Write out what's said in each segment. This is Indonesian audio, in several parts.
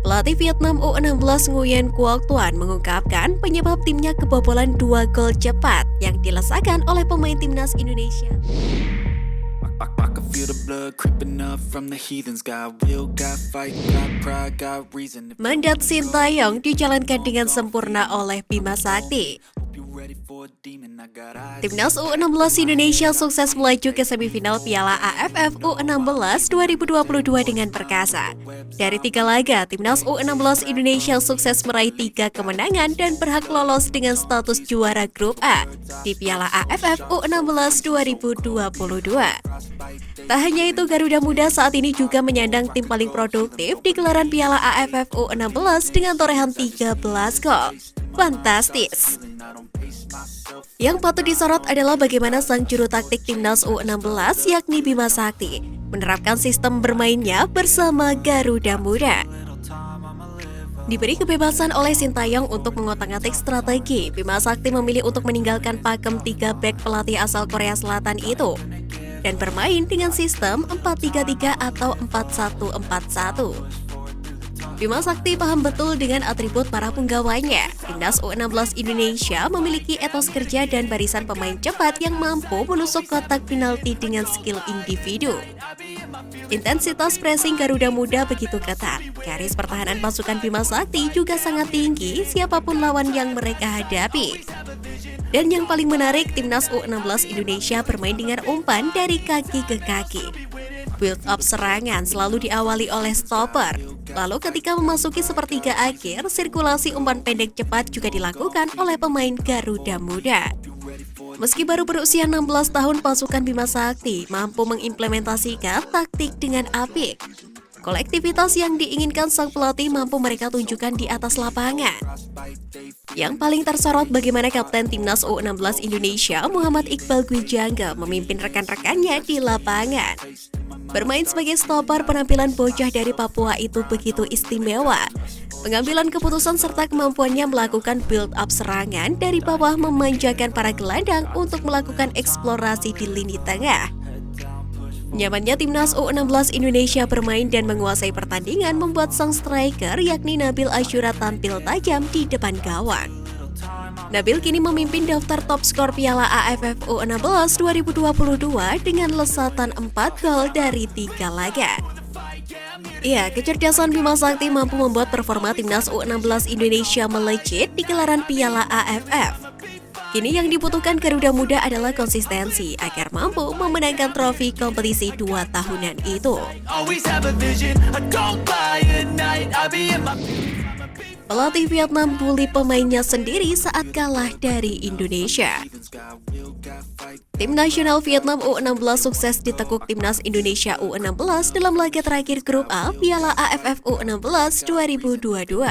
Pelatih Vietnam U16 Nguyen Quoc Tuan mengungkapkan penyebab timnya kebobolan 2 gol cepat yang dilesakan oleh pemain timnas Indonesia. I can feel the blood creeping up from the heathens. Got will, got fight, got pride, got reason. Mandat Sintayong dijalankan dengan sempurna oleh Bima Sakti. Timnas U16 Indonesia sukses melaju ke semifinal Piala AFF U16 2022 dengan perkasa. Dari 3 laga, Timnas U16 Indonesia sukses meraih 3 kemenangan dan berhak lolos dengan status juara grup A di Piala AFF U16 2022. Tak hanya itu, Garuda Muda saat ini juga menyandang tim paling produktif di gelaran Piala AFF U16 dengan torehan 13 gol. Fantastis. Yang patut disorot adalah bagaimana sang juru taktik timnas U16 yakni Bima Sakti menerapkan sistem bermainnya bersama Garuda Muda. Diberi kebebasan oleh Sintayong untuk mengotak-atik strategi, Bima Sakti memilih untuk meninggalkan pakem 3 bek pelatih asal Korea Selatan itu dan bermain dengan sistem 4-3-3 atau 4-1-4-1. Bima Sakti paham betul dengan atribut para penggawanya. Timnas U16 Indonesia memiliki etos kerja dan barisan pemain cepat yang mampu menusuk kotak penalti dengan skill individu. Intensitas pressing Garuda Muda begitu ketat. Garis pertahanan pasukan Bima Sakti juga sangat tinggi siapapun lawan yang mereka hadapi. Dan yang paling menarik, Timnas U16 Indonesia bermain dengan umpan dari kaki ke kaki. Build up serangan selalu diawali oleh stopper. Lalu ketika memasuki sepertiga akhir, sirkulasi umpan pendek cepat juga dilakukan oleh pemain Garuda Muda. Meski baru berusia 16 tahun, pasukan Bima Sakti mampu mengimplementasikan taktik dengan apik. Kolektivitas yang diinginkan sang pelatih mampu mereka tunjukkan di atas lapangan. Yang paling tersorot bagaimana Kapten Timnas U16 Indonesia Muhammad Iqbal Gwijangga memimpin rekan-rekannya di lapangan. Bermain sebagai stopper, penampilan bocah dari Papua itu begitu istimewa. Pengambilan keputusan serta kemampuannya melakukan build-up serangan dari bawah memanjakan para gelandang untuk melakukan eksplorasi di lini tengah. Nyamannya Timnas U16 Indonesia bermain dan menguasai pertandingan membuat sang striker yakni Nabil Asyura tampil tajam di depan gawang. Nabil kini memimpin daftar top skor Piala AFF U16 2022 dengan lesatan 4 gol dari 3 laga. Iya, kecerdasan Bima Sakti mampu membuat performa Timnas U16 Indonesia melejit di gelaran Piala AFF. Kini yang dibutuhkan Garuda Muda adalah konsistensi agar mampu memenangkan trofi kompetisi 2 tahunan itu. Pelatih Vietnam bully pemainnya sendiri saat kalah dari Indonesia. Tim nasional Vietnam U16 sukses ditekuk Timnas Indonesia U16 dalam laga terakhir grup A Piala AFF U16 2022.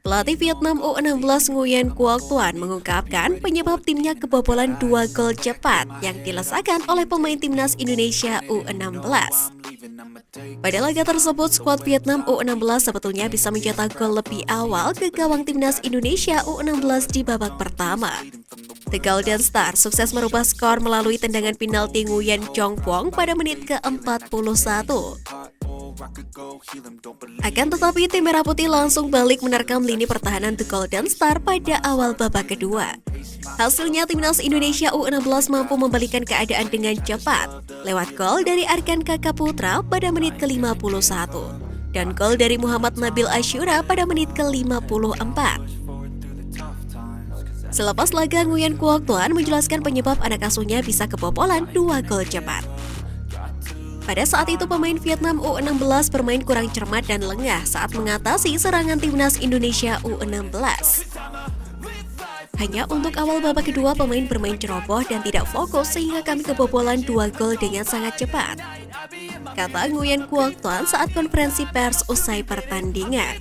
Pelatih Vietnam U16 Nguyen Quoc Tuan mengungkapkan penyebab timnya kebobolan 2 gol cepat yang dilesakan oleh pemain Timnas Indonesia U16. Pada laga tersebut, skuad Vietnam U16 sebetulnya bisa mencetak gol lebih awal ke gawang Timnas Indonesia U16 di babak pertama. The Golden Star sukses merubah skor melalui tendangan penalti Nguyen Chong Pong pada menit ke-41. Akan tetapi tim Merah Putih langsung balik menerkam lini pertahanan The Golden Star pada awal babak kedua. Hasilnya Timnas Indonesia U16 mampu membalikan keadaan dengan cepat lewat gol dari Arkan Kakak Putra pada menit ke-51 dan gol dari Muhammad Nabil Asyura pada menit ke-54. Selepas laga, Nguyen Quoc Tuan menjelaskan penyebab anak asuhnya bisa kebobolan 2 gol cepat. Pada saat itu pemain Vietnam U16 bermain kurang cermat dan lengah saat mengatasi serangan Timnas Indonesia U16. Hanya untuk awal babak kedua pemain bermain ceroboh dan tidak fokus sehingga kami kebobolan 2 gol dengan sangat cepat, kata Nguyen Quoc Tuan saat konferensi pers usai pertandingan.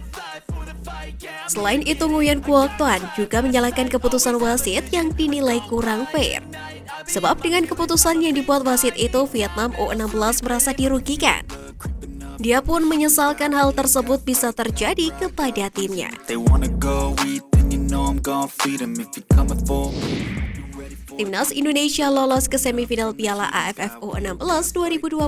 Selain itu, Nguyen Quoc Tuan juga menyalahkan keputusan wasit yang dinilai kurang fair. Sebab dengan keputusan yang dibuat wasit itu, Vietnam U16 merasa dirugikan. Dia pun menyesalkan hal tersebut bisa terjadi kepada timnya. Timnas Indonesia lolos ke semifinal Piala AFF U16 2022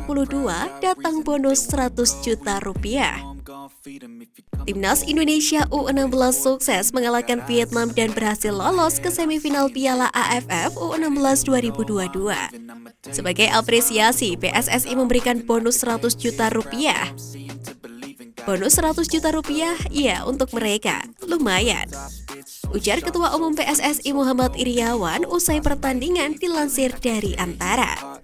datang bonus 100 juta rupiah. gon' feed 'em if you come. Timnas Indonesia U16 sukses mengalahkan Vietnam dan berhasil lolos ke semifinal Piala AFF U16 2022. Sebagai apresiasi, PSSI memberikan bonus 100 juta rupiah. Bonus 100 juta rupiah, ya untuk mereka, lumayan. Ujar Ketua Umum PSSI Muhammad Iriawan usai pertandingan dilansir dari Antara.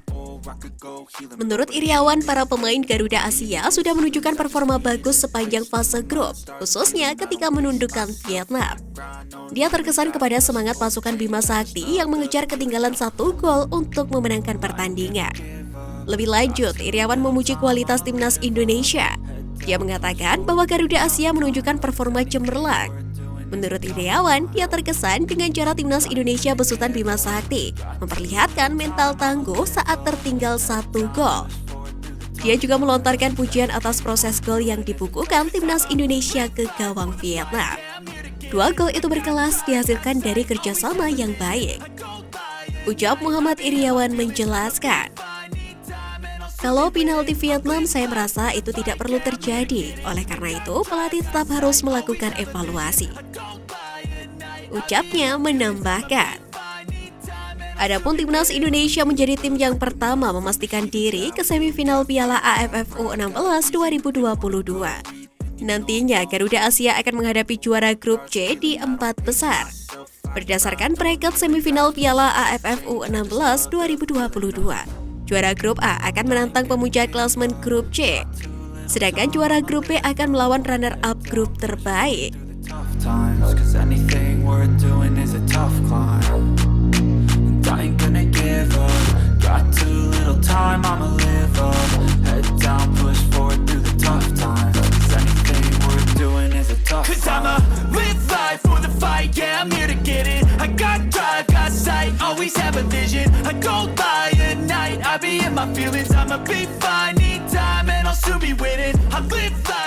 Menurut Iriawan, para pemain Garuda Asia sudah menunjukkan performa bagus sepanjang fase grup, khususnya ketika menundukkan Vietnam. Dia terkesan kepada semangat pasukan Bima Sakti yang mengejar ketinggalan 1 gol untuk memenangkan pertandingan. Lebih lanjut, Iriawan memuji kualitas timnas Indonesia. Dia mengatakan bahwa Garuda Asia menunjukkan performa cemerlang. Menurut Iriawan, dia terkesan dengan cara timnas Indonesia besutan Bima Sakti memperlihatkan mental tangguh saat tertinggal 1 gol. Dia juga melontarkan pujian atas proses gol yang dibukukan timnas Indonesia ke gawang Vietnam. 2 gol itu berkelas dihasilkan dari kerjasama yang baik. Ucap Muhammad Iriawan menjelaskan, kalau penalti Vietnam saya merasa itu tidak perlu terjadi. Oleh karena itu, pelatih tetap harus melakukan evaluasi. Ucapnya menambahkan, adapun timnas Indonesia menjadi tim yang pertama memastikan diri ke semifinal Piala AFF U16 2022. Nantinya Garuda Asia akan menghadapi juara grup C di 4 besar. Berdasarkan peringkat semifinal Piala AFF U16 2022. Juara grup A akan menantang pemuncak klasemen grup C. Sedangkan juara grup B akan melawan runner-up grup terbaik. Tough times, 'cause anything worth doing is a tough climb. And I ain't gonna give up. Got too little time, I'ma live up. Head down, push forward through the tough times. 'Cause anything worth doing is a tough climb. 'Cause I'ma live life for the fight, yeah, I'm here to get it. I got drive, got sight, always have a vision. I go by at night, I be in my feelings. I'ma be fine, need time, and I'll soon be winning. I live life.